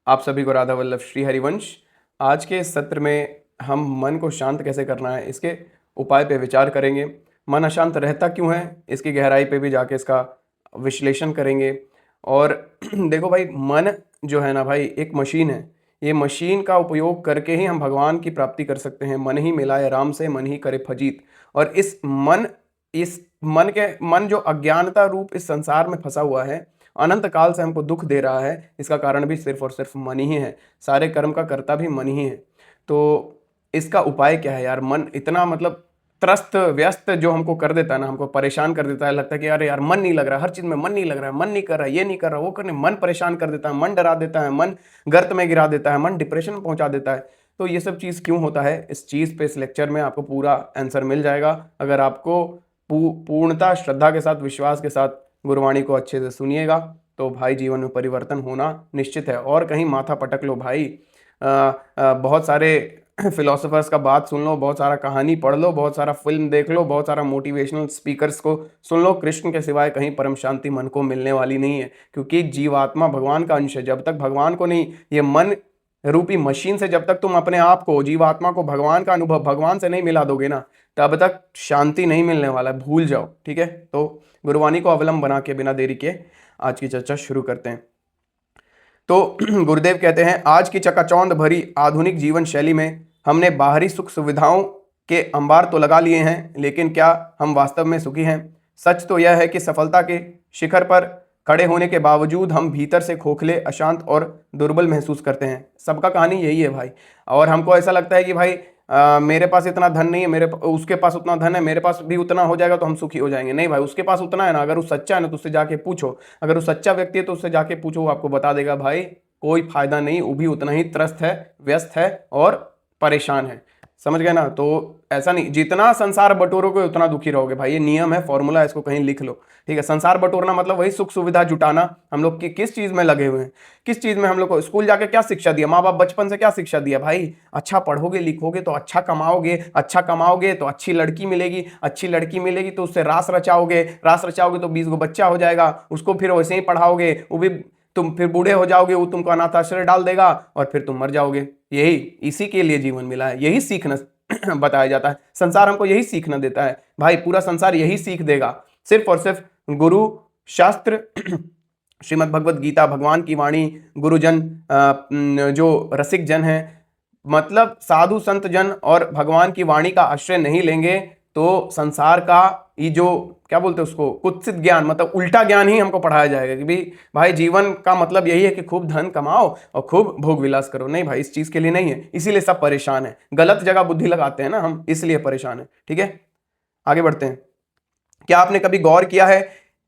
आप सभी को राधा वल्लभ श्री हरिवंश। आज के इस सत्र में हम मन को शांत कैसे करना है इसके उपाय पे विचार करेंगे। मन अशांत रहता क्यों है, इसकी गहराई पे भी जाके इसका विश्लेषण करेंगे। और देखो भाई, मन जो है ना भाई, एक मशीन है। ये मशीन का उपयोग करके ही हम भगवान की प्राप्ति कर सकते हैं। मन ही मिलाए राम से, मन ही करे फजीत। और इस मन जो अज्ञानता रूप इस संसार में फंसा हुआ है, अनंत काल से हमको दुख दे रहा है, इसका कारण भी सिर्फ और सिर्फ मन ही है। सारे कर्म का कर्ता भी मन ही है। तो इसका उपाय क्या है यार? मन इतना मतलब त्रस्त व्यस्त जो हमको कर देता है ना, हमको परेशान कर देता है। लगता है कि अरे यार मन नहीं लग रहा, हर चीज में मन नहीं लग रहा है, मन नहीं कर रहा, ये नहीं कर रहा, वो करने, मन परेशान कर देता है, मन डरा देता है, मन गर्त में गिरा देता है, मन डिप्रेशन में पहुंचा देता है। तो ये सब चीज क्यों होता है, इस चीज पे इस लेक्चर में आपको पूरा आंसर मिल जाएगा। अगर आपको पूर्णता, श्रद्धा के साथ, विश्वास के साथ गुरुवाणी को अच्छे से सुनिएगा तो भाई जीवन में परिवर्तन होना निश्चित है। और कहीं माथा पटक लो भाई, बहुत सारे फिलोसोफर्स का बात सुन लो, बहुत सारा कहानी पढ़ लो, बहुत सारा फिल्म देख लो, बहुत सारा मोटिवेशनल स्पीकर्स को सुन लो, कृष्ण के सिवाय कहीं परम शांति मन को मिलने वाली नहीं है। क्योंकि जीवात्मा भगवान का अंश है। जब तक भगवान को नहीं, ये मन रूपी मशीन से जब तक तुम अपने आप को, जीवात्मा को भगवान का अनुभव भगवान से नहीं मिला दोगे ना, तब तक शांति नहीं मिलने वाला है। भूल जाओ, ठीक है। तो गुरुवाणी को अवलंब बना के बिना देरी के आज की चर्चा शुरू करते हैं। तो गुरुदेव कहते हैं, आज की चकाचौंध भरी आधुनिक जीवन शैली में हमने बाहरी सुख सुविधाओं के अंबार तो लगा लिए हैं, लेकिन क्या हम वास्तव में सुखी हैं? सच तो यह है कि सफलता के शिखर पर खड़े होने के बावजूद हम भीतर से खोखले, अशांत और दुर्बल महसूस करते हैं। सबका कहानी यही है भाई। और हमको ऐसा लगता है कि भाई मेरे पास इतना धन नहीं है, उसके पास उतना धन है, मेरे पास भी उतना हो जाएगा तो हम सुखी हो जाएंगे। नहीं भाई, उसके पास उतना है ना, अगर वो सच्चा है ना तो उससे जाके पूछो। अगर वो सच्चा व्यक्ति है तो उससे जाके पूछो, वो आपको बता देगा भाई कोई फायदा नहीं, वो भी उतना ही त्रस्त है, व्यस्त है और परेशान है। समझ गए ना? तो ऐसा नहीं, जितना संसार बटोरोगे उतना दुखी रहोगे भाई। ये नियम है, फॉर्मूला है, इसको कहीं लिख लो, ठीक है। संसार बटोरना मतलब वही सुख सुविधा जुटाना। हम लोग की किस चीज में लगे हुए हैं, किस चीज में हम लोग को स्कूल जाके क्या शिक्षा दिया, माँ बाप बचपन से क्या शिक्षा दिया भाई? अच्छा पढ़ोगे लिखोगे तो अच्छा कमाओगे, अच्छा कमाओगे तो अच्छी लड़की मिलेगी, अच्छी लड़की मिलेगी तो उससे रास रचाओगे, रास रचाओगे तो 20 गो बच्चा हो जाएगा, उसको फिर वैसे ही पढ़ाओगे, वो भी तुम फिर बूढ़े हो जाओगे, वो तुमको अनाथ आश्रय डाल देगा और फिर तुम मर जाओगे। यही, इसी के लिए जीवन मिला है, यही सीखना बताया जाता है। संसार हमको यही सीखना देता है भाई, पूरा संसार यही सीख देगा। सिर्फ और सिर्फ गुरु, शास्त्र, श्रीमद् भगवत गीता, भगवान की वाणी, गुरुजन, जो रसिक जन हैं, मतलब साधु संत जन और भगवान की वाणी का आश्रय नहीं लेंगे तो संसार का ये जो क्या बोलते हैं उसको, कुत्सित ज्ञान, मतलब उल्टा ज्ञान ही हमको पढ़ाया जाएगा कि भाई जीवन का मतलब यही है कि खूब धन कमाओ और खूब भोग विलास करो। नहीं भाई, इस चीज के लिए नहीं है। इसीलिए सब परेशान है, गलत जगह बुद्धि लगाते हैं ना हम, इसलिए परेशान है, ठीक है। आगे बढ़ते हैं। क्या आपने कभी गौर किया है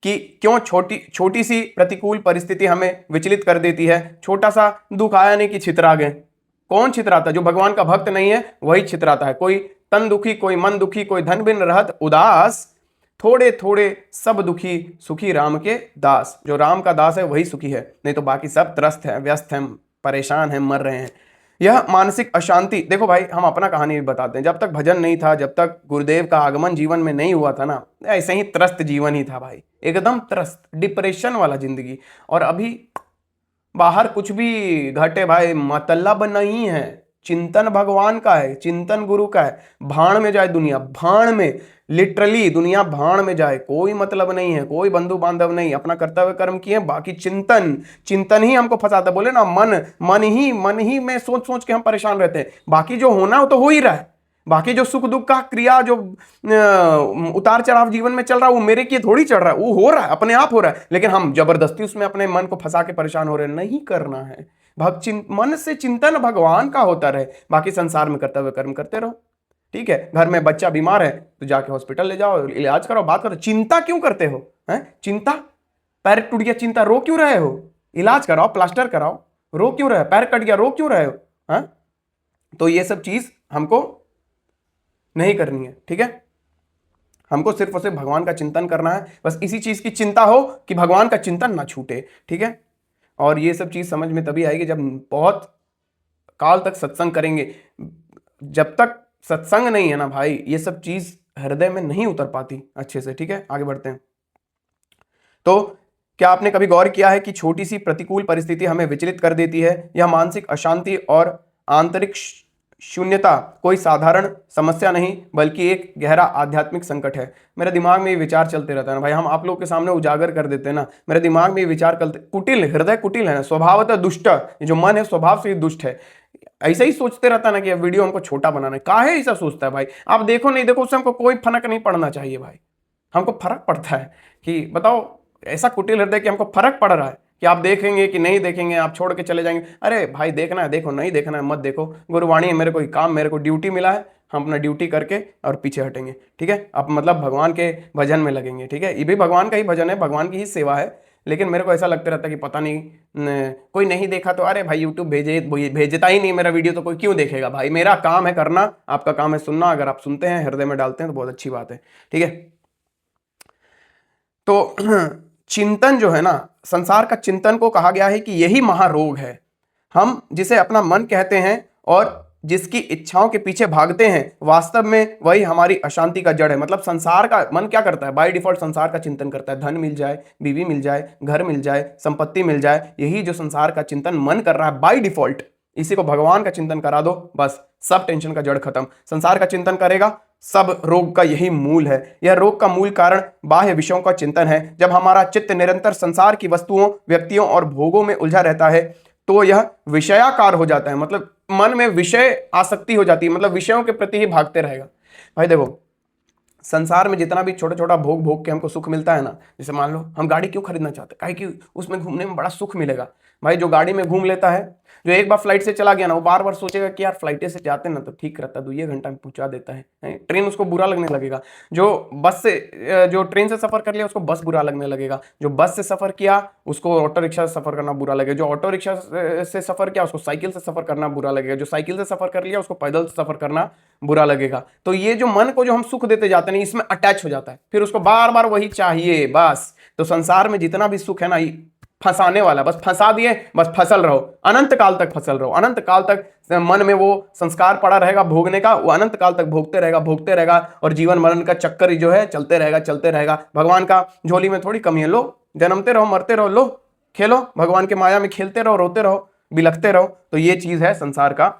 कि क्यों छोटी छोटी सी प्रतिकूल परिस्थिति हमें विचलित कर देती है? छोटा सा दुख आया नहीं कि छितरा गए। कौन छितराता है? जो भगवान का भक्त नहीं है वही छितराता है। कोई तन दुखी, कोई मन दुखी, कोई धन बिन रहत उदास, थोड़े थोड़े सब दुखी, सुखी राम के दास। जो राम का दास है वही सुखी है, नहीं तो बाकी सब त्रस्त है, व्यस्त है, परेशान है, मर रहे हैं। यह मानसिक अशांति, देखो भाई हम अपना कहानी भी बताते हैं। जब तक भजन नहीं था, जब तक गुरुदेव का आगमन जीवन में नहीं हुआ था ना, ऐसे ही त्रस्त जीवन ही था भाई, एकदम त्रस्त, डिप्रेशन वाला जिंदगी। और अभी बाहर कुछ भी घटे भाई, मतलब नहीं है। चिंतन भगवान का है, चिंतन गुरु का है। भाण में जाए दुनिया, भाण में, लिटरली दुनिया भाण में जाए, कोई मतलब नहीं है, कोई बंधु बांधव नहीं, अपना कर्तव्य कर्म किए, बाकी चिंतन, चिंतन ही हमको फंसाता। बोले ना, मन ही में सोच सोच के हम परेशान रहते हैं। बाकी जो होना हो तो हो ही रहा है। बाकी जो सुख दुख का क्रिया, जो उतार चढ़ाव जीवन में चल रहा है, वो मेरे किए थोड़ी चढ़ रहा है, वो हो रहा है, अपने आप हो रहा है। लेकिन हम जबरदस्ती उसमें अपने मन को फंसा के परेशान हो रहे हैं। नहीं करना है। मन से चिंतन भगवान का होता रहे, बाकी संसार में कर्तव्य कर्म करते रहो, ठीक है। घर में बच्चा बीमार है तो जाके हॉस्पिटल ले जाओ, इलाज कराओ, बात करो। चिंता क्यों करते हो? हैं? चिंता, पैर टूट गया, चिंता रो क्यों रहे हो? इलाज कराओ, प्लास्टर कराओ, रो क्यों रहे हो? पैर कट गया, रो क्यों रहे हो? हैं? तो ये सब चीज हमको नहीं करनी है, ठीक है। हमको सिर्फ और सिर्फ भगवान का चिंतन करना है, बस इसी चीज की चिंता हो कि भगवान का चिंतन ना छूटे, ठीक है। और ये सब चीज समझ में तभी आएगी जब बहुत काल तक सत्संग करेंगे। जब तक सत्संग नहीं है ना भाई, ये सब चीज हृदय में नहीं उतर पाती अच्छे से, ठीक है। आगे बढ़ते हैं। तो क्या आपने कभी गौर किया है कि छोटी सी प्रतिकूल परिस्थिति हमें विचलित कर देती है? यह मानसिक अशांति और आंतरिक शून्यता कोई साधारण समस्या नहीं बल्कि एक गहरा आध्यात्मिक संकट है। मेरे दिमाग में ये विचार चलते रहता है ना भाई, हम आप लोग के सामने उजागर कर देते हैं ना, मेरे दिमाग में ये विचार चलते, कुटिल हृदय कुटिल है ना, स्वभावतः दुष्ट, जो मन है स्वभाव से ही दुष्ट है। ऐसा ही सोचते रहता है ना कि वीडियो हमको छोटा बनाना है, काहे ऐसा सोचता है भाई? आप देखो नहीं देखो उससे हमको कोई फर्क नहीं पड़ना चाहिए भाई, हमको फर्क पड़ता है कि बताओ ऐसा कुटिल हृदय कि हमको फर्क पड़ रहा है कि आप देखेंगे कि नहीं देखेंगे, आप छोड़ के चले जाएंगे। अरे भाई देखना है देखो, नहीं देखना है मत देखो, गुरुवाणी है, मेरे को काम, मेरे को ड्यूटी मिला है, हम अपना ड्यूटी करके और पीछे हटेंगे, ठीक है? अब मतलब भगवान के भजन में लगेंगे, ठीक है? ये भी भगवान का ही भजन है, भगवान की ही सेवा है, लेकिन मेरे को ऐसा लगता रहता है कि पता नहीं कोई नहीं देखा तो अरे भाई यूट्यूब भेजता ही नहीं मेरा वीडियो, तो कोई क्यों देखेगा भाई? मेरा काम है करना, आपका काम है सुनना, अगर आप सुनते हैं हृदय में डालते हैं तो बहुत अच्छी बात है, ठीक है? तो चिंतन जो है ना, संसार का चिंतन को कहा गया है कि यही महारोग है। हम जिसे अपना मन कहते हैं और जिसकी इच्छाओं के पीछे भागते हैं, वास्तव में वही हमारी अशांति का जड़ है। मतलब संसार का मन क्या करता है? बाय डिफॉल्ट संसार का चिंतन करता है, धन मिल जाए, बीवी मिल जाए, घर मिल जाए, संपत्ति मिल जाए, यही जो संसार का चिंतन मन कर रहा है बाय डिफॉल्ट। इसी को भगवान का चिंतन करा दो, बस सब टेंशन का जड़ खत्म। संसार का चिंतन करेगा, सब रोग का यही मूल है। यह रोग का मूल कारण बाह्य विषयों का चिंतन है। जब हमारा चित्त निरंतर संसार की वस्तुओं, व्यक्तियों और भोगों में उलझा रहता है तो यह विषयाकार हो जाता है। मतलब मन में विषय आसक्ति हो जाती है, मतलब विषयों के प्रति ही भागते रहेगा। भाई देखो संसार में जितना भी छोटा छोटा भोग भोग के हमको सुख मिलता है ना, जैसे मान लो हम गाड़ी क्यों खरीदना चाहते हैं? काहे कि उसमें घूमने में बड़ा सुख मिलेगा। भाई जो गाड़ी में घूम लेता है, जो एक बार फ्लाइट से चला गया ना, वो बार बार सोचेगा कि यार फ्लाइटे से जाते ना तो ठीक रहता, 2 घंटा में पहुंचा देता है। ट्रेन उसको बुरा लगने लगेगा। जो बस से, जो ट्रेन से सफर कर लिया उसको बस बुरा लगने लगेगा। जो बस से सफर किया उसको ऑटो रिक्शा से सफर करना बुरा लगेगा। जो ऑटो रिक्शा से सफर किया उसको साइकिल से सफर करना बुरा लगेगा। जो साइकिल से सफर कर लिया उसको पैदल से सफर करना बुरा लगेगा। तो ये जो मन को जो हम सुख देते जाते हैं इसमें अटैच हो जाता है, फिर उसको बार बार वही चाहिए बस। तो संसार में जितना भी सुख है ना, फंसाने वाला, बस फंसा दिए, बस फसल रहो, अनंत काल तक फसल रहो, अनंत काल तक मन में वो संस्कार पड़ा रहेगा भोगने का, वो अनंत काल तक भोगते रहेगा और जीवन मरण का चक्कर जो है चलते रहेगा। भगवान का झोली में थोड़ी कमी है, लो जन्मते रहो मरते रहो, लो खेलो भगवान के माया में, खेलते रहो, रोते रहो, बिलखते रहो। तो ये चीज है संसार का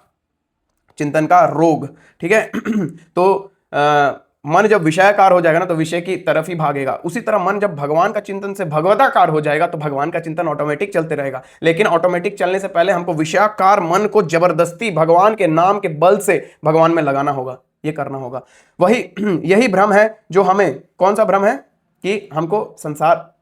चिंतन का रोग, ठीक है? तो मन जब विषयाकार हो जाएगा ना तो विषय की तरफ ही भागेगा। उसी तरह मन जब भगवान का चिंतन से भगवताकार हो जाएगा तो भगवान का चिंतन ऑटोमेटिक चलते रहेगा। लेकिन ऑटोमेटिक चलने से पहले हमको विषयाकार मन को जबरदस्ती भगवान के नाम के बल से भगवान में लगाना होगा, ये करना होगा। वही यही भ्रम है जो हमें, कौन सा भ्रम है? कि हमको संसार,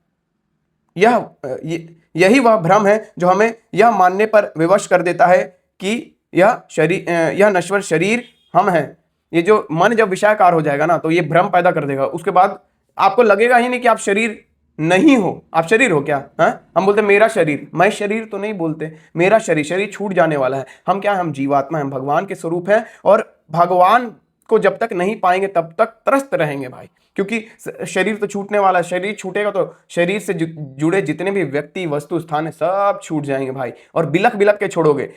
यही वह भ्रम है जो हमें यह मानने पर विवश कर देता है कि यह नश्वर शरीर हम हैं। ये जो मन जब विषयाकार हो जाएगा ना तो ये भ्रम पैदा कर देगा। उसके बाद आपको लगेगा ही नहीं कि आप शरीर नहीं हो, आप शरीर हो क्या? हम बोलते मेरा शरीर, मैं शरीर तो नहीं बोलते, मेरा शरीर छूट जाने वाला है। हम क्या, हम जीवात्मा हैं, भगवान के स्वरूप हैं और भगवान को जब तक नहीं पाएंगे तब तक त्रस्त रहेंगे भाई। क्योंकि शरीर तो छूटने वाला है, शरीर छूटेगा तो शरीर से जुड़े जितने भी व्यक्ति वस्तु स्थान है सब छूट जाएंगे भाई, और बिलख बिलख के छोड़ोगे।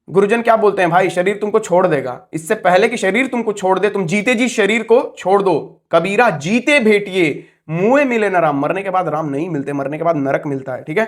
गुरुजन क्या बोलते हैं भाई? शरीर तुमको छोड़ देगा, इससे पहले कि शरीर तुमको छोड़ दे तुम जीते जी शरीर को छोड़ दो। कबीरा जीते भेटिए मुए मिले न राम, मरने के बाद राम नहीं मिलते, मरने के बाद नरक मिलता है, ठीक है?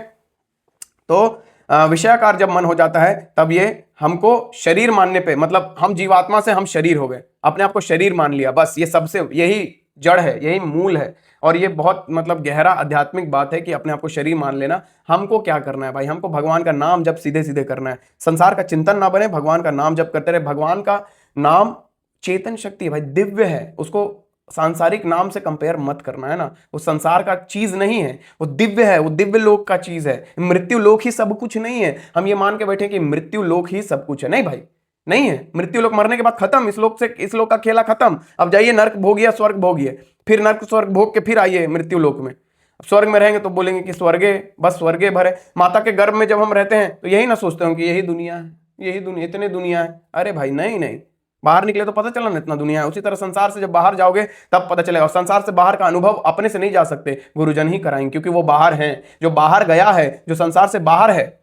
तो विषयाकार जब मन हो जाता है तब ये हमको शरीर मानने पे, मतलब हम जीवात्मा से हम शरीर हो गए, अपने आप को शरीर मान लिया, बस ये सबसे यही जड़ है, यही मूल है। और ये बहुत मतलब गहरा आध्यात्मिक बात है कि अपने आप को शरीर मान लेना। हमको क्या करना है भाई? हमको भगवान का नाम जब सीधे सीधे करना है, संसार का चिंतन ना बने, भगवान का नाम जब करते रहे। भगवान का नाम चेतन शक्ति है भाई, दिव्य है, उसको सांसारिक नाम से कंपेयर मत करना, है ना? वो संसार का चीज नहीं है, वो दिव्य है, वो दिव्य लोक का चीज है। मृत्यु लोक ही सब कुछ नहीं है। हम ये मान के बैठे कि मृत्यु लोक ही सब कुछ है, नहीं भाई, नहीं है। मृत्यु लोक मरने के बाद खत्म, इस लोक से इस लोक का खेला खत्म। अब जाइए नर्क भोगिए, स्वर्ग भोगिए, फिर नर्क स्वर्ग भोग के फिर आइए मृत्यु लोक में। अब स्वर्ग में रहेंगे तो बोलेंगे कि स्वर्गे, बस स्वर्गे भरे। माता के गर्भ में जब हम रहते हैं तो यही ना सोचते हो कि यही दुनिया है, यही दुनिया, इतने दुनिया है। अरे भाई नहीं नहीं, बाहर निकले तो पता चला ना इतना दुनिया है। उसी तरह संसार से जब बाहर जाओगे तब पता चलेगा। संसार से बाहर का अनुभव अपने से नहीं जा सकते, गुरुजन ही कराएंगे, क्योंकि वो बाहर हैं। जो बाहर गया है, जो संसार से बाहर है,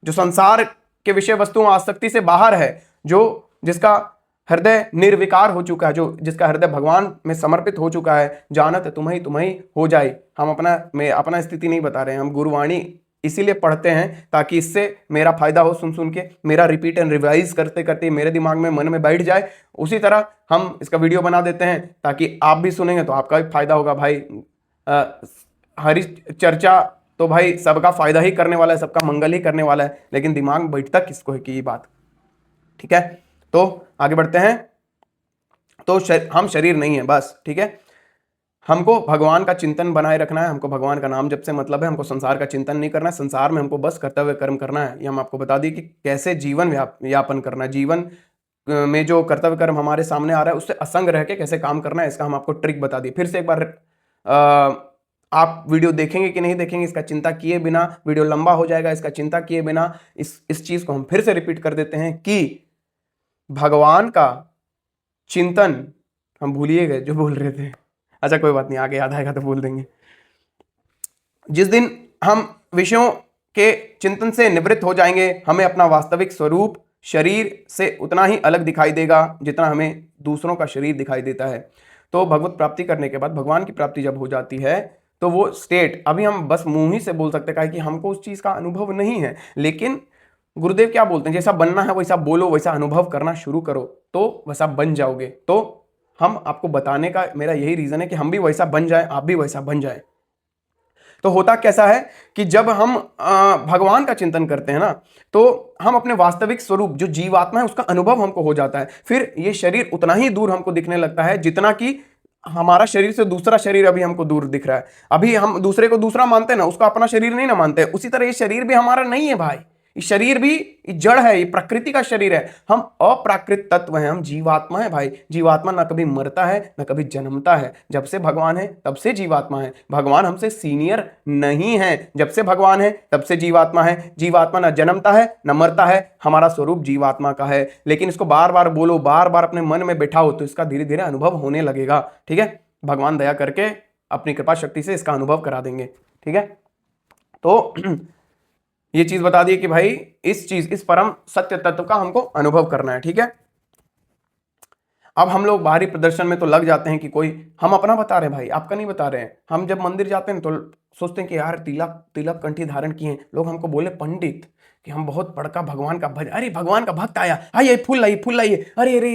जो संसार के विषय वस्तुओं आसक्ति से बाहर है, जो जिसका हृदय निर्विकार हो चुका है, जो जिसका हृदय भगवान में समर्पित हो चुका है, जानत तुम्हें तुम्हें हो जाए। हम अपना स्थिति नहीं बता रहे हैं, हम गुरुवाणी इसीलिए पढ़ते हैं ताकि इससे मेरा फायदा हो, सुन सुन के मेरा रिपीट एंड रिवाइज करते करते मेरे दिमाग में मन में बैठ जाए। उसी तरह हम इसका वीडियो बना देते हैं ताकि आप भी सुनेंगे तो आपका भी फायदा होगा भाई। हरी चर्चा तो भाई सबका फायदा ही करने वाला है, सबका मंगल ही करने वाला है, लेकिन दिमाग बैठता किसको है कि ये बात। ठीक है, तो आगे बढ़ते हैं। तो हम शरीर नहीं है बस, ठीक है। हमको भगवान का चिंतन बनाए रखना है, हमको भगवान का नाम जप से मतलब है, हमको संसार का चिंतन नहीं करना है, संसार में हमको बस कर्तव्य कर्म करना है। ये हम आपको बता दिए कि कैसे जीवन यापन करना है, जीवन में जो कर्तव्य कर्म हमारे सामने आ रहा है उससे असंग रह के कैसे काम करना है, इसका हम आपको ट्रिक बता दिए। फिर से एक बार आप वीडियो देखेंगे कि नहीं देखेंगे इसका चिंता किए बिना, वीडियो लंबा हो जाएगा इसका चिंता किए बिना। इस चीज को हम फिर से रिपीट कर देते हैं कि भगवान का चिंतन, हम भूलिए गए जो बोल रहे थे, अच्छा कोई बात नहीं, आगे याद आएगा तो बोल देंगे। जिस दिन हम विषयों के चिंतन से निवृत्त हो जाएंगे, हमें अपना वास्तविक स्वरूप शरीर से उतना ही अलग दिखाई देगा जितना हमें दूसरों का शरीर दिखाई देता है। तो भगवत प्राप्ति करने के बाद, भगवान की प्राप्ति जब हो जाती है, तो वो स्टेट अभी हम बस मुंह ही से बोल सकते हैं कि हमको उस चीज का अनुभव नहीं है, लेकिन गुरुदेव क्या बोलते हैं, जैसा बनना है वैसा बोलो, वैसा अनुभव करना शुरू करो तो वैसा बन जाओगे। तो हम आपको बताने का मेरा यही रीजन है कि हम भी वैसा बन जाए, आप भी वैसा बन जाए। तो होता कैसा है कि जब हम भगवान का चिंतन करते हैं ना, तो हम अपने वास्तविक स्वरूप जो जीवात्मा है उसका अनुभव हमको हो जाता है। फिर ये शरीर उतना ही दूर हमको दिखने लगता है जितना कि हमारा शरीर से दूसरा शरीर अभी हमको दूर दिख रहा है। अभी हम दूसरे को दूसरा मानते हैं ना, उसका अपना शरीर नहीं ना मानते, उसी तरह ये शरीर भी हमारा नहीं है भाई। ये शरीर भी जड़ है, ये प्रकृति का शरीर है, हम अप्राकृत तत्व हैं, हम जीवात्मा है भाई। जीवात्मा ना कभी मरता है ना कभी जन्मता है, जब से भगवान है तब से जीवात्मा है। भगवान हमसे सीनियर नहीं है, जब से भगवान है तब से जीवात्मा है। जीवात्मा ना जन्मता है ना मरता है, हमारा स्वरूप जीवात्मा का है। लेकिन इसको बार बार बोलो, बार बार अपने मन में बैठाओ तो इसका धीरे धीरे अनुभव होने लगेगा। ठीक है, भगवान दया करके अपनी कृपा शक्ति से इसका अनुभव करा देंगे। ठीक है, तो ये चीज बता दी कि भाई इस परम सत्य तत्व का हमको अनुभव करना है। ठीक है, अब हम लोग बाहरी प्रदर्शन में तो लग जाते हैं कि कोई हम अपना बता रहे हैं भाई, आपका नहीं बता रहे हैं। हम जब मंदिर जाते हैं तो सोचते हैं कि यार तिलक कंठी धारण किए हैं, लोग हमको बोले पंडित कि हम बहुत बड़का भगवान का भक्त, अरे भगवान का भक्त आया, आइए फूल लाइए, अरे अरे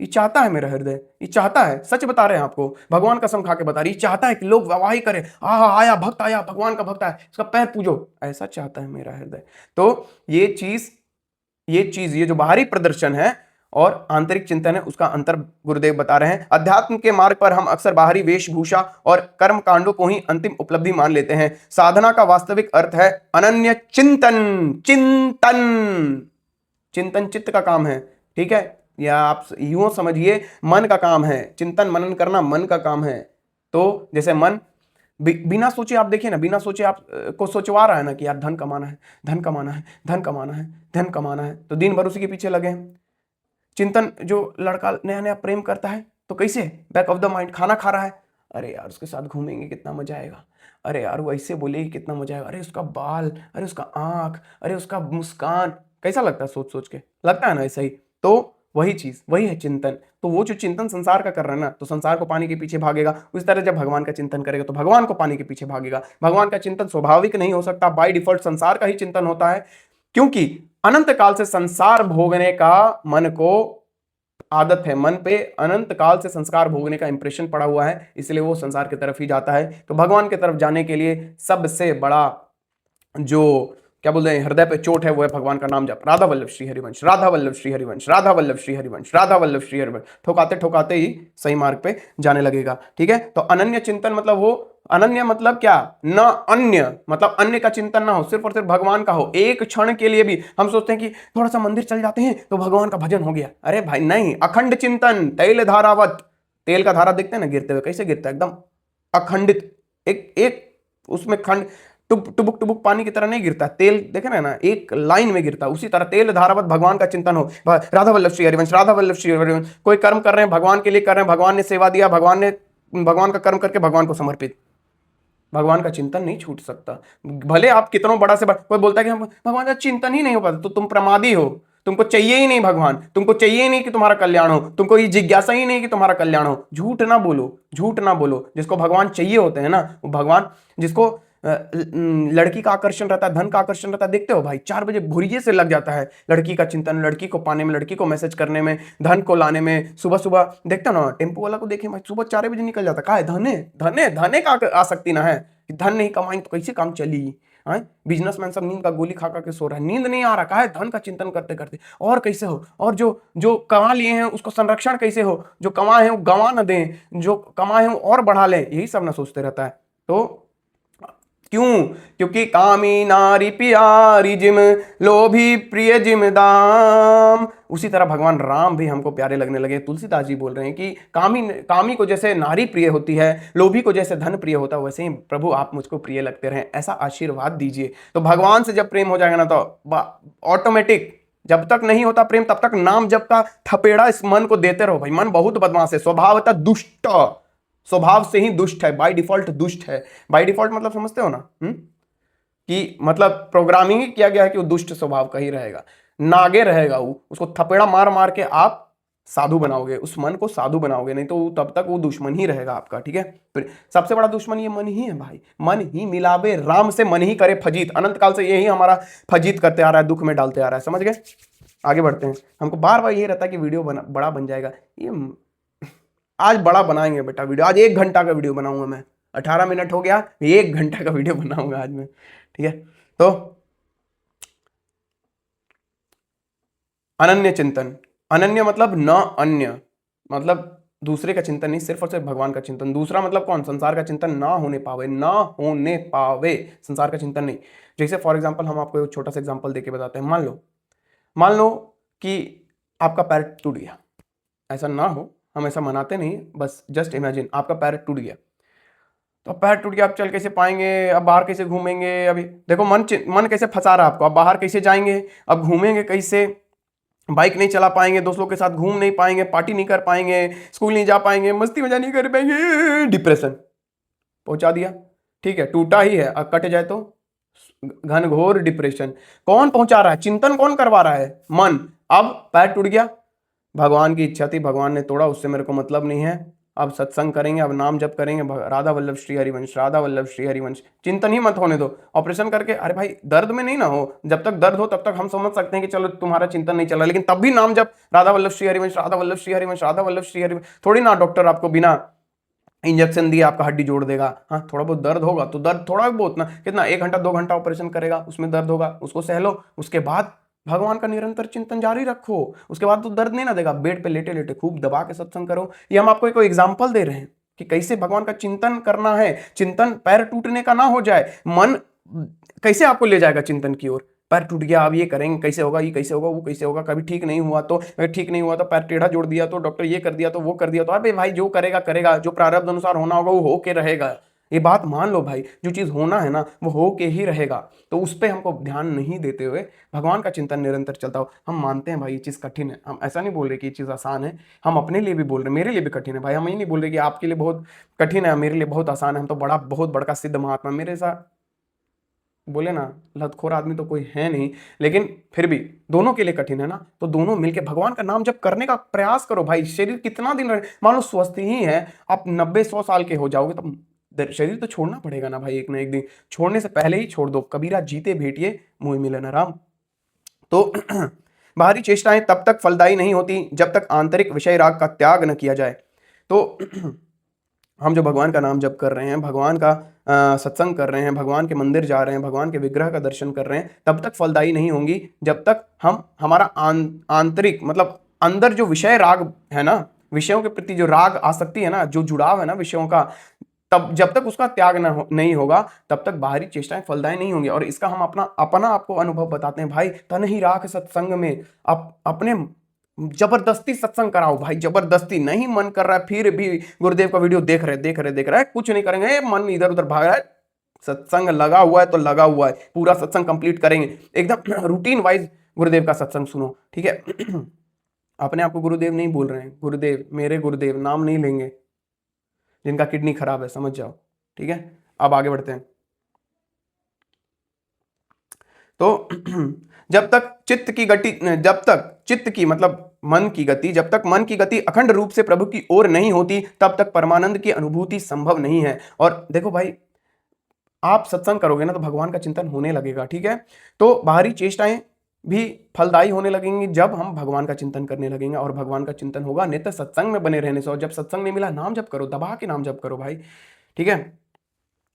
ये चाहता है मेरा हृदय, ये चाहता है, सच बता रहे हैं आपको, भगवान कसम खा के बता रही, चाहता है कि लोग वाहवाही करें, आया भक्त आया, भगवान का भक्त आया, इसका पैर पूजो, ऐसा चाहता है मेरा हृदय। तो ये जो बाहरी प्रदर्शन है और आंतरिक चिंतन है, उसका अंतर गुरुदेव बता रहे हैं। अध्यात्म के मार्ग पर हम अक्सर बाहरी वेशभूषा और कर्म कांडों को ही अंतिम उपलब्धि मान लेते हैं। साधना का वास्तविक अर्थ है अनन्य चिंतन। चिंतन चित्त का काम है, ठीक है, या आप यूं समझिए मन का काम है, चिंतन मनन करना मन का काम है। तो जैसे मन बिना सोचे, आप देखिए ना, बिना सोचे आप को सोचवा रहा है ना कि यार धन कमाना है, धन कमाना है, धन कमाना है, धन कमाना है, तो दिन भर उसी के पीछे लगे हैं। चिंतन, जो लड़का नया नया प्रेम करता है तो कैसे बैक ऑफ द माइंड खाना खा रहा है, अरे यार उसके साथ घूमेंगे कितना मजा आएगा, अरे यार वो ऐसे बोलेगी कितना मजा आएगा, अरे उसका बाल, अरे उसका आंख, अरे उसका मुस्कान, कैसा लगता है सोच सोच के, लगता है ना ऐसा ही। तो वही चीज, वही है चिंतन। तो वो जो चिंतन संसार का कर रहा है ना, तो संसार को पाने के पीछे भागेगा। उस तरह जब भगवान का चिंतन करेगा तो भगवान को पाने के पीछे भागेगा। भगवान का चिंतन स्वाभाविक नहीं हो सकता, बाय डिफॉल्ट संसार का ही चिंतन होता है, क्योंकि अनंत काल से संसार भोगने का मन को आदत है, मन पे अनंत काल से संस्कार भोगने का इंप्रेशन पड़ा हुआ है, इसलिए वो संसार की तरफ ही जाता है। तो भगवान की तरफ जाने के लिए सबसे बड़ा जो क्या बोलते हैं हृदय पे चोट है वो है भगवान का नाम जप। राधा वल्लभ श्री हरिवंश, राधा वल्लभ श्री हरिवंश, राधा वल्लभ श्री हरिवंश, राधा वल्लभ श्री हरिवंश, ठोकाते ठोकाते ही सही मार्ग पे जाने लगेगा। ठीक है, तो अनन्य चिंतन मतलब वो, अनन्य मतलब क्या, न अन्य मतलब अन्य का चिंतन ना हो, सिर्फ और सिर्फ भगवान का हो। एक क्षण के लिए भी हम सोचते हैं कि थोड़ा सा मंदिर चल जाते हैं तो भगवान का भजन हो गया, अरे भाई नहीं, अखंड चिंतन, तैल धारावत, तेल का धारा देखते हैं ना गिरते हुए, कैसे गिरता है, एकदम अखंडित, एक उसमें खंड, टुबुक टुबुक पानी की तरह नहीं गिरता, तेल देखे ना एक लाइन में गिरता, उसी तरह तेल धारावत भगवान का चिंतन हो। राधा वल्लभ श्री हरिवंश, राधा वल्लभ श्री हरिवंश। कोई कर्म कर रहे हैं भगवान के लिए कर रहे हैं, भगवान ने सेवा दिया, भगवान का कर्म करके भगवान को समर्पित, भगवान का चिंतन नहीं छूट सकता। भले आप कितनों बड़ा से बड़ा, कोई बोलता है कि हम भगवान का चिंतन ही नहीं हो पाता, तो तुम प्रमादी हो, तुमको चाहिए ही नहीं भगवान, तुमको चाहिए ही नहीं कि तुम्हारा कल्याण हो, तुमको ये जिज्ञासा ही नहीं कि तुम्हारा कल्याण हो। झूठ ना बोलो, झूठ ना बोलो। जिसको भगवान चाहिए होते हैं ना, वो भगवान, जिसको लड़की का आकर्षण रहता है, धन का आकर्षण रहता है, देखते हो भाई 4 बजे भुरिये से लग जाता है लड़की का चिंतन, लड़की को पाने में, लड़की को मैसेज करने में, धन को लाने में। सुबह सुबह देखते हो ना, टेम्पो वाला को देखे भाई, सुबह 4 बजे निकल जाता है। कहा है? धने धने धने का आसक्ति ना है, धन नहीं कमाएंगे तो कैसे काम चलेगी। बिजनेसमैन सब नींद का गोली खा खा के सो रहा है, नींद नहीं आ रहा, कहा है? धन का चिंतन करते करते। और कैसे हो, और जो जो कमा लिए हैं उसको संरक्षण कैसे हो, जो कमाए हैं वो गंवा न दें, जो कमाए हैं वो और बढ़ा लें, यही सब ना सोचते रहता है। तो क्यों? क्योंकि कामी नारी प्यारी जिम, लोभी प्रिय जिम दाम। उसी तरह भगवान राम भी हमको प्यारे लगने लगे। तुलसीदास जी बोल रहे हैं कि कामी को जैसे नारी प्रिय होती है, लोभी को जैसे धन प्रिय होता है, वैसे ही प्रभु आप मुझको प्रिय लगते रहें, ऐसा आशीर्वाद दीजिए। तो भगवान से जब प्रेम हो जाएगा ना, तो ऑटोमेटिक, जब तक नहीं होता प्रेम तब तक नाम जप का थपेड़ा इस मन को देते रहो। भाई मन बहुत बदमाश है, स्वभावतः दुष्ट, स्वभाव से ही दुष्ट है, बाय डिफॉल्ट दुष्ट है। बाय डिफॉल्ट मतलब समझते हो ना? कि मतलब प्रोग्रामिंग ही किया गया है कि वो दुष्ट स्वभाव का ही रहेगा, नागे रहेगा वो। उसको थपेड़ा मार मार के आप साधु बनाओगे, उस मन को साधु बनाओगे, नहीं तो तब तक वो दुश्मन ही रहेगा आपका। ठीक है, तो सबसे बड़ा दुश्मन ये मन ही है भाई। मन ही मिलावे राम से, मन ही करे फजीत। अनंत काल से यही हमारा फजीत करते आ रहा है, दुख में डालते आ रहा है। समझ गए? आगे बढ़ते हैं। हमको बार बार ये रहता है कि वीडियो बड़ा बन जाएगा। ये आज बड़ा बनाएंगे बेटा वीडियो, आज 1 घंटा का वीडियो बनाऊंगा मैं। 18 मिनट हो गया, 1 घंटा का वीडियो बनाऊंगा आज मैं। ठीक है, तो अनन्य चिंतन। अनन्य मतलब न अन्य, मतलब दूसरे का चिंतन नहीं, सिर्फ और सिर्फ भगवान का चिंतन। दूसरा मतलब कौन? संसार का चिंतन ना होने पावे, ना होने पावे, संसार का चिंतन नहीं। जैसे फॉर एग्जांपल हम आपको एक छोटा सा एग्जांपल देके बताते हैं। मान लो कि आपका पैर टूट गया। ऐसा ना हो, हम ऐसा मनाते नहीं, बस जस्ट इमेजिन आपका पैर टूट गया। तो अब पैर टूट गया, आप चल कैसे पाएंगे? अब बाहर कैसे घूमेंगे? अभी देखो मन कैसे फंसा रहा है आपको। अब बाहर कैसे जाएंगे? अब घूमेंगे कैसे? बाइक नहीं चला पाएंगे, दोस्तों के साथ घूम नहीं पाएंगे, पार्टी नहीं कर पाएंगे, स्कूल नहीं जा पाएंगे, मस्ती मजा नहीं कर पाएंगे। डिप्रेशन पहुंचा दिया। ठीक है, टूटा ही है, अब कट जाए तो घनघोर डिप्रेशन। कौन पहुंचा रहा है? चिंतन कौन करवा रहा है? मन। अब पैर टूट गया, भगवान की इच्छा थी, भगवान ने तोड़ा, उससे मेरे को मतलब नहीं है। अब सत्संग करेंगे, अब नाम जप करेंगे, राधा वल्लभ श्री हरिवंश, राधा वल्लभ श्री हरिवंश। चिंतन ही मत होने दो। ऑपरेशन करके, अरे भाई दर्द में नहीं ना हो, जब तक दर्द हो तब तक हम समझ सकते हैं कि चलो तुम्हारा चिंतन नहीं चल रहा, लेकिन तब भी नाम जप, राधा वल्लभ श्री हरिवंश, राधा वल्लभ श्री हरिवंश, राधा वल्लभ श्री हरिवंश। थोड़ी ना डॉक्टर आपको बिना इंजेक्शन दिए आपका हड्डी जोड़ देगा। हाँ, थोड़ा बहुत दर्द होगा तो दर्द थोड़ा बहुत ना, कितना 1 घंटा 2 घंटा ऑपरेशन करेगा, उसमें दर्द होगा, उसको सह लो। उसके बाद भगवान का निरंतर चिंतन जारी रखो, उसके बाद तो दर्द नहीं ना देगा। बेड पे लेटे लेटे खूब दबा के सत्संग करो। ये हम आपको एक एग्जांपल दे रहे हैं कि कैसे भगवान का चिंतन करना है। चिंतन पैर टूटने का ना हो जाए। मन कैसे आपको ले जाएगा चिंतन की ओर? पैर टूट गया, अब ये करेंगे, कैसे होगा, ये कैसे होगा, वो कैसे होगा, कभी ठीक नहीं हुआ तो, ठीक नहीं हुआ तो पैर टेढ़ा जोड़ दिया तो डॉक्टर ये कर दिया तो वो कर दिया तो, अरे भाई जो करेगा करेगा, जो प्रारब्ध अनुसार होना होगा वो हो के रहेगा। ये बात मान लो भाई, जो चीज होना है ना वो हो के ही रहेगा। तो उस पर हमको ध्यान नहीं देते हुए भगवान का चिंतन निरंतर चलता हो। हम मानते हैं भाई ये चीज कठिन है, हम ऐसा नहीं बोल रहे कि ये चीज आसान है, हम अपने लिए भी बोल रहे हैं, मेरे लिए भी कठिन है भाई। हम ये नहीं बोल रहे कि आपके लिए बहुत कठिन है, मेरे लिए बहुत आसान है, हम तो बड़ा बहुत बड़का सिद्ध महात्मा, मेरे साथ बोले ना लतखोर आदमी तो कोई है नहीं, लेकिन फिर भी दोनों के लिए कठिन है ना। तो दोनों मिलके भगवान का नाम जब करने का प्रयास करो भाई। शरीर कितना दिन रहे, मान लो स्वस्थ ही है, आप 90-100 साल के हो जाओगे तब शरीर तो छोड़ना पड़ेगा ना भाई, एक ना एक दिन। छोड़ने से पहले ही छोड़ दो। कबीरा जीते भेटिए मुँह मिलन राम। तो बाहरी चेष्टाएं तब तक फलदायी नहीं होती जब तक आंतरिक विषय राग का त्याग न किया जाए। तो हम जो भगवान का नाम जप कर रहे हैं, भगवान का सत्संग कर रहे हैं, भगवान के मंदिर जा रहे हैं, भगवान के विग्रह का दर्शन कर रहे हैं, तब तक फलदायी नहीं होंगी जब तक हम हमारा आंतरिक मतलब अंदर जो विषय राग है ना, विषयों के प्रति जो राग आसक्ति है ना, जो जुड़ाव है ना विषयों का, तब जब तक उसका त्याग नहीं होगा तब तक बाहरी चेष्टाएं फलदायी नहीं होंगी। और इसका हम अपना आपको अनुभव बताते हैं भाई। तन ही राख सत्संग में आप अपने जबरदस्ती सत्संग कराओ भाई, जबरदस्ती। नहीं मन कर रहा है फिर भी गुरुदेव का वीडियो देख रहे हैं, कुछ नहीं करेंगे, मन इधर उधर भाग रहा है, सत्संग लगा हुआ है तो लगा हुआ है, पूरा सत्संग कंप्लीट करेंगे, एकदम रूटीन वाइज गुरुदेव का सत्संग सुनो। ठीक है अपने आप को गुरुदेव नहीं बोल रहे हैं, गुरुदेव मेरे गुरुदेव नाम नहीं लेंगे, जिनका किडनी खराब है, समझ जाओ। ठीक है, अब आगे बढ़ते हैं। तो जब तक चित्त की मतलब मन की गति, जब तक मन की गति अखंड रूप से प्रभु की ओर नहीं होती, तब तक परमानंद की अनुभूति संभव नहीं है। और देखो भाई, आप सत्संग करोगे ना तो भगवान का चिंतन होने लगेगा, ठीक है। तो बाहरी चेष्टाएं भी फलदायी होने लगेंगी जब हम भगवान का चिंतन करने लगेंगे, और भगवान का चिंतन होगा नित्य सत्संग में बने रहने से। और जब सत्संग नहीं मिला, नाम जप करो, दबा के नाम जप करो भाई, ठीक है।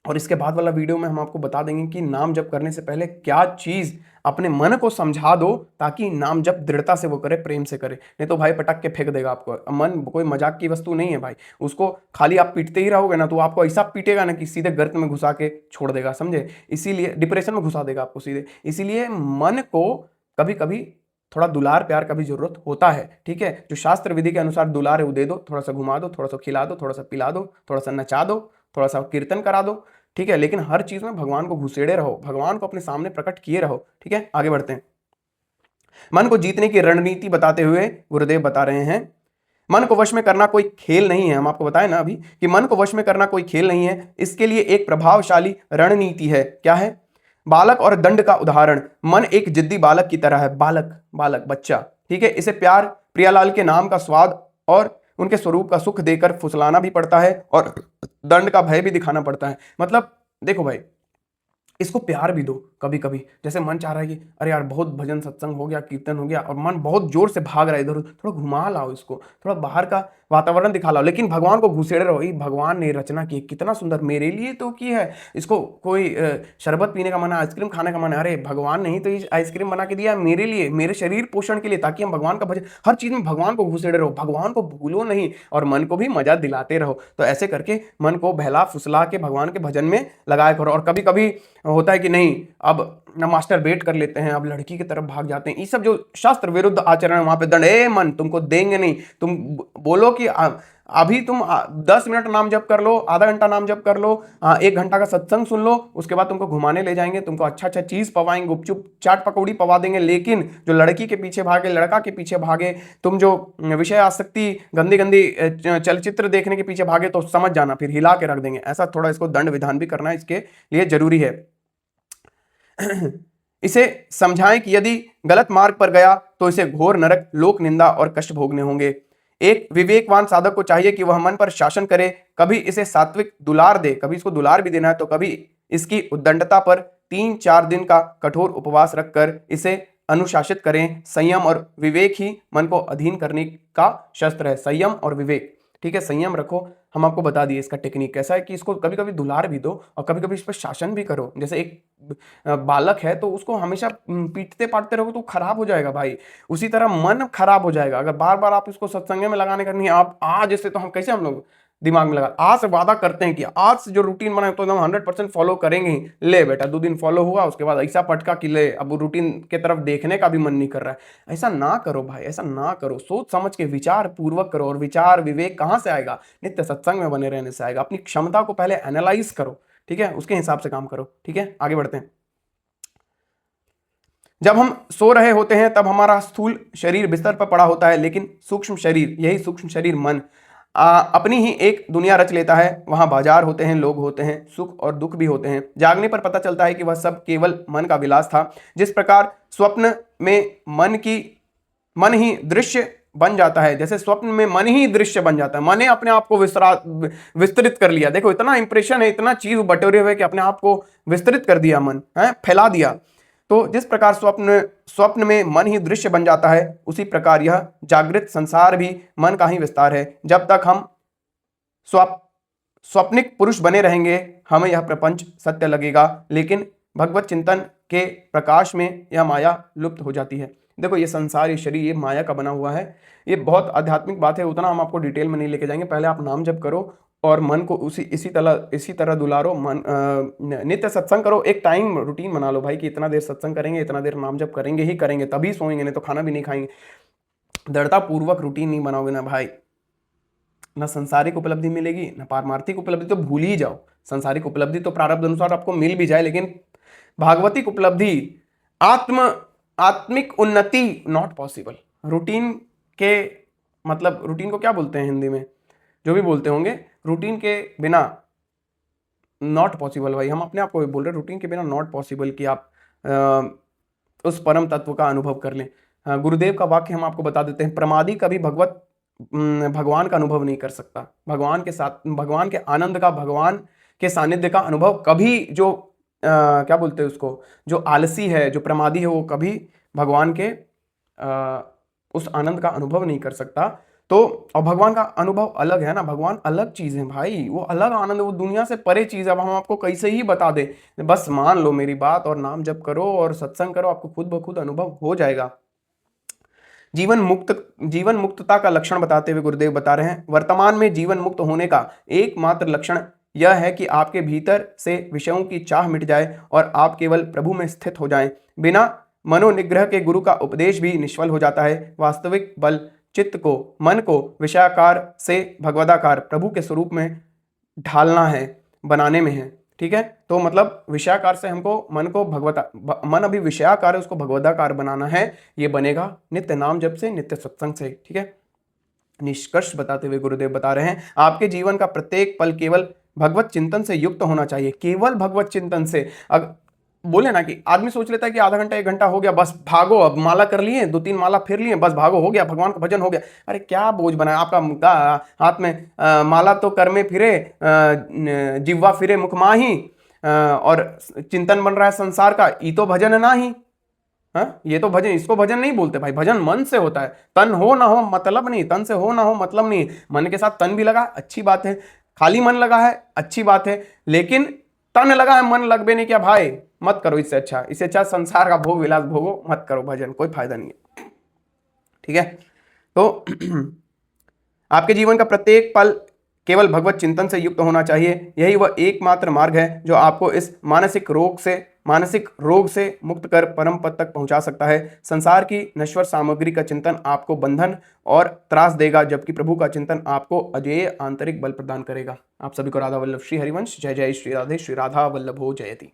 और इसके बाद वाला वीडियो में हम आपको बता देंगे कि नाम जप करने से पहले क्या चीज अपने मन को समझा दो, ताकि नाम जप दृढ़ता से वो करे, प्रेम से करे। नहीं तो भाई पटक के फेंक देगा आपको। मन कोई मजाक की वस्तु नहीं है भाई, उसको खाली आप पीटते ही रहोगे ना तो आपको ऐसा पीटेगा ना कि सीधे गर्त में घुसा के छोड़ देगा, समझे। इसीलिए डिप्रेशन में घुसा देगा आपको सीधे। इसीलिए मन को कभी कभी थोड़ा दुलार प्यार का भी जरूरत होता है, ठीक है। जो शास्त्र विधि के अनुसार दुलार है वो दे दो, थोड़ा सा घुमा दो, थोड़ा सा खिला दो, थोड़ा सा पिला दो, थोड़ा सा नचा दो, थोड़ा सा कीर्तन करा दो, ठीक है। लेकिन हर चीज में भगवान को घुसेड़े रहो, भगवान को अपने सामने प्रकट किए रहो, ठीक है। आगे बढ़ते हैं। मन को जीतने की रणनीति बताते हुए गुरुदेव बता रहे हैं, मन को वश में करना कोई खेल नहीं है। हम आपको बताएं ना अभी कि मन को वश में करना कोई खेल नहीं है, इसके लिए एक प्रभावशाली रणनीति है। क्या है? बालक और दंड का उदाहरण। मन एक जिद्दी बालक की तरह है, बालक बच्चा, ठीक है। इसे प्यार, प्रियालाल के नाम का स्वाद और उनके स्वरूप का सुख देकर फुसलाना भी पड़ता है, और दंड का भय भी दिखाना पड़ता है। मतलब देखो भाई, इसको प्यार भी दो कभी कभी। जैसे मन चाह रहा है कि अरे यार बहुत भजन सत्संग हो गया, कीर्तन हो गया, और मन बहुत जोर से भाग रहा है इधर उधर, थोड़ा घुमा लाओ इसको, थोड़ा बाहर का वातावरण दिखा लाओ। लेकिन भगवान को घुसेड़े रहो, ये भगवान ने रचना की, कितना सुंदर मेरे लिए तो की है। इसको कोई शरबत पीने का मन है, आइसक्रीम खाने का मन है, अरे भगवान ने ही तो ये आइसक्रीम बना के दिया मेरे लिए, मेरे शरीर पोषण के लिए, ताकि हम भगवान का भजन, हर चीज में भगवान को घुसेड़े रहो, भगवान को भूलो नहीं, और मन को भी मजा दिलाते रहो। तो ऐसे करके मन को बहला फुसला के भगवान के भजन में लगाया करो। और कभी कभी होता है कि नहीं, अब मास्टर बेट कर लेते हैं, अब लड़की की तरफ भाग जाते हैं, ये सब जो शास्त्र विरुद्ध आचरण है, वहां पे दंड। ए मन, तुमको देंगे नहीं। तुम बोलो कि अभी तुम 10 मिनट नाम जप कर लो, आधा घंटा नाम जप कर लो, 1 घंटा का सत्संग सुन लो, उसके बाद तुमको घुमाने ले जाएंगे, तुमको अच्छा अच्छा चीज पवाएंगे, गुपचुप चाट पकौड़ी पवा देंगे। लेकिन जो लड़की के पीछे भागे, लड़का के पीछे भागे, तुम जो विषय आसक्ति गंदी गंदी चलचित्र देखने के पीछे भागे, तो समझ जाना फिर हिला के रख देंगे। ऐसा थोड़ा इसको दंड विधान भी करना इसके लिए जरूरी है। इसे समझाएं कि यदि गलत मार्ग पर गया तो इसे घोर नरक, लोक निंदा और कष्ट भोगने होंगे। एक विवेकवान साधक को चाहिए कि वह मन पर शासन करे, कभी इसे सात्विक दुलार दे, कभी इसको दुलार भी देना है, तो कभी इसकी उद्दंडता पर 3-4 दिन का कठोर उपवास रखकर इसे अनुशासित करें। संयम और विवेक ही मन को अधीन करने का शस्त्र है, संयम और विवेक, ठीक है। संयम रखो, हम आपको बता दिए इसका टेक्निक कैसा है कि इसको कभी कभी दुलार भी दो और कभी कभी इस पर शासन भी करो। जैसे एक बालक है तो उसको हमेशा पीटते पाटते रहोगे तो खराब हो जाएगा भाई, उसी तरह मन खराब हो जाएगा। अगर बार बार आप इसको सत्संग में लगाने का नहीं, आप आज से तो हम कैसे, हम लोग दिमाग में लगा, आज से वादा करते हैं कि आज से जो रूटीन बनाए तो हम 100% फॉलो करेंगे ही। ले बेटा 2 दिन फॉलो हुआ, उसके बाद ऐसा पटका कि ले अब रूटीन के तरफ देखने का भी मन नहीं कर रहा है। ऐसा ना करो भाई, ऐसा ना करो, सोच समझ के विचार पूर्वक करो। और विचार विवेक कहाँ से आएगा? नित्य सत्संग में बने रहने से आएगा। अपनी क्षमता को पहले एनालाइज करो, ठीक है, उसके हिसाब से काम करो, ठीक है। आगे बढ़ते हैं। जब हम सो रहे होते हैं तब हमारा स्थूल शरीर बिस्तर पर पड़ा होता है, लेकिन सूक्ष्म शरीर, यही सूक्ष्म शरीर मन अपनी ही एक दुनिया रच लेता है। वहां बाजार होते हैं, लोग होते हैं, सुख और दुख भी होते हैं। जागने पर पता चलता है कि वह सब केवल मन का विलास था। जिस प्रकार स्वप्न में मन ही दृश्य बन जाता है, जैसे स्वप्न में मन ही दृश्य बन जाता है, मन ने अपने आप को विस्तृत कर लिया। देखो इतना इंप्रेशन है, इतना चीज बटोरे हुए कि अपने आप को विस्तृत कर दिया, मन है फैला दिया। तो जिस प्रकार स्वप्न में मन ही दृश्य बन जाता है, उसी प्रकार यह जागृत संसार भी मन का ही विस्तार है। जब तक हम स्वप्निक पुरुष बने रहेंगे, हमें यह प्रपंच सत्य लगेगा, लेकिन भगवत चिंतन के प्रकाश में यह माया लुप्त हो जाती है। देखो ये संसार, ये शरीर, ये माया का बना हुआ है। ये बहुत आध्यात्मिक बात है, उतना हम आपको डिटेल में नहीं लेके जाएंगे। पहले आप नाम जप करो और मन को इसी तरह दुलारो। मन नित्य सत्संग करो, एक टाइम रूटीन बना लो भाई कि इतना देर सत्संग करेंगे, इतना देर नाम जप करेंगे ही करेंगे, तभी सोएंगे, नहीं तो खाना भी नहीं खाएंगे। दृढ़ता पूर्वक रूटीन नहीं बनाओगे ना भाई, ना संसारिक उपलब्धि मिलेगी ना पारमार्थिक उपलब्धि, तो भूल ही जाओ। संसारिक उपलब्धि तो प्रारब्ध अनुसार आपको मिल भी जाए, लेकिन भागवतिक उपलब्धि, आत्मिक उन्नति नॉट पॉसिबल। रूटीन के मतलब, रूटीन को क्या बोलते हैं हिंदी में, जो भी बोलते होंगे, रूटीन के बिना नॉट पॉसिबल भाई। हम अपने आप को भी बोल रहे हैं रूटीन के बिना नॉट पॉसिबल कि आप उस परम तत्व का अनुभव कर लें। गुरुदेव का वाक्य हम आपको बता देते हैं, प्रमादी कभी भगवान का अनुभव नहीं कर सकता। भगवान के साथ, भगवान के आनंद का, भगवान के सानिध्य का अनुभव कभी जो क्या बोलते हैं उसको, जो आलसी है, जो प्रमादी है, वो कभी भगवान के उस आनंद का अनुभव नहीं कर सकता। तो और भगवान का अनुभव अलग है ना, भगवान अलग चीज है भाई, वो अलग आनंद है, वो दुनिया से परे चीज है। अब हम आपको कैसे ही बता दें, बस मान लो मेरी बात और नाम जप करो और सत्संग करो, आपको खुद ब खुद अनुभव हो जाएगा। जीवन मुक्तता का लक्षण बताते हुए गुरुदेव बता रहे हैं, वर्तमान में जीवन मुक्त होने का एकमात्र लक्षण यह है कि आपके भीतर से विषयों की चाह मिट जाए और आप केवल प्रभु में स्थित हो जाएं। बिना मनोनिग्रह के गुरु का उपदेश भी निष्फल हो जाता है। वास्तविक बल चित्त को, मन को विषयाकार से भगवदाकार प्रभु के स्वरूप में ढालना है, बनाने में है। ठीक है, तो मतलब विषयाकार से हमको मन को मन अभी विषयाकार है, उसको भगवदाकार बनाना है। ये बनेगा नित्य नाम जप से, नित्य सत्संग से। ठीक है, निष्कर्ष बताते हुए गुरुदेव बता रहे हैं, आपके जीवन का प्रत्येक पल केवल भगवत चिंतन से युक्त होना चाहिए। केवल भगवत चिंतन से। बोले ना कि आदमी सोच लेता है कि आधा घंटा 1 घंटा हो गया, बस भागो, अब माला कर लिए, 2-3 माला फिर लिए, बस भागो, हो गया, भगवान का भजन हो गया। अरे क्या बोझ बनाया आपका हाथ में, माला तो कर में फिरे, जिह्वा फिरे मुख माही, और चिंतन बन रहा है संसार का, ये तो भजन है ना ही। हाँ, ये तो भजन, इसको भजन नहीं बोलते भाई। भजन मन से होता है, तन हो ना हो मतलब नहीं, तन से हो ना हो मतलब नहीं। मन के साथ तन भी लगा, अच्छी बात है, खाली मन लगा है, अच्छी बात है, लेकिन तन लगा है, मन लग भी नहीं, क्या भाई मत करो। इससे अच्छा संसार का भोग विलास भोगो, मत करो भजन, कोई फायदा नहीं है। ठीक है, तो आपके जीवन का प्रत्येक पल केवल भगवत चिंतन से युक्त होना चाहिए। यही वह एकमात्र मार्ग है जो आपको इस मानसिक रोग से मुक्त कर परम पद तक पहुंचा सकता है। संसार की नश्वर सामग्री का चिंतन आपको बंधन और त्रास देगा, जबकि प्रभु का चिंतन आपको अजेय आंतरिक बल प्रदान करेगा। आप सभी को राधा वल्लभ श्री हरिवंश। जय जय श्री राधे, श्री राधा वल्लभो जयति।